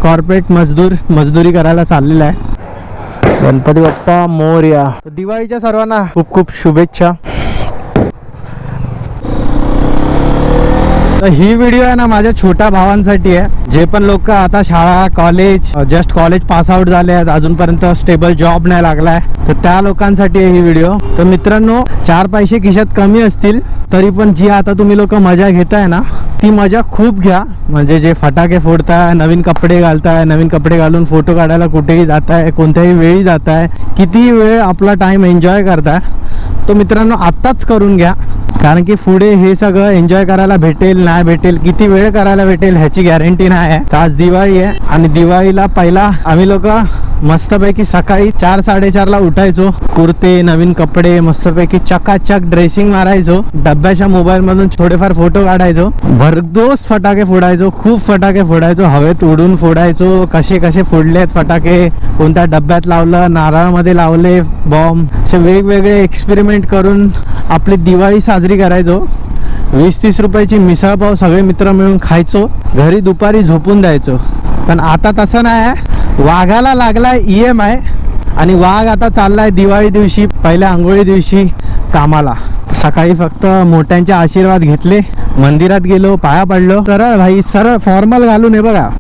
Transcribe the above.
Corporate मजदूर मजदुरी करायला चाललेला आहे। गणपती बाप्पा मोरया। दिवाळीच्या सर्वांना खूप खूप शुभेच्छा। तर ही व्हिडिओ आहे ना माझ्या छोट्या भावांसाठी आहे, जे पण लोक आता शाळा college just college pass out झाले आहेत, अजूनपर्यंत स्टेबल जॉब नाही लागलाय, तर त्या लोकांसाठी आहे ही व्हिडिओ। तर मित्रांनो, 4 पैसे खिशात कमी असतील तरी पण जी आता तुम्ही लोक मजा घेताय ना, ती मजा खूप घ्या। म्हणजे जे फटाके फोडताय, नवीन कपडे घालताय, नवीन कपडे घालून फोटो काढायला कुठेही जाताय, कोणत्याही वेळी जाताय, किती वेळ आपला टाइम एन्जॉय करताय, तो मित्रांनो आत्ताच करून घ्या। कारण की पुढे हे सगळं एन्जॉय करायला भेटेल नाही भेटेल, किती वेळ करायला भेटेल ह्याची गॅरंटी नाही आहे। आज दिवाळी आहे आणि दिवाळीला पहिला आम्ही लोक मस्तपैकी सकाळी 4-4:30ला उठायचो, कुर्ते नवीन कपडे मस्तपैकी चकाचक ड्रेसिंग मारायचो, डब्याच्या मोबाईल मधून थोडेफार फोटो काढायचो, भरदोस फटाके फोडायचो, खूप फटाके फोडायचो, हवेत उडून फोडायचो, कसे कसे फोडलेत फटाके, कोणत्या डब्यात लावलं, नारळामध्ये लावले बॉम्ब, असे वेगवेगळे एक्सपेरिमेंट करून आपली दिवाळी साजरी करायचो। 20-30 रुपयाची मिसळपाव सगळे मित्र मिळून खायचो, घरी दुपारी झोपून द्यायचो। पण आता तसं नाही आहे, वाघाला लागलाय EMI आणि वाघ आता चाललाय दिवाळी दिवशी पहिल्या आंघोळी दिवशी कामाला। सकाळी फक्त मोठ्यांचे आशीर्वाद घेतले, मंदिरात गेलो, पाया पडलो, सरळ भाई सरळ फॉर्मल घालून हे बघा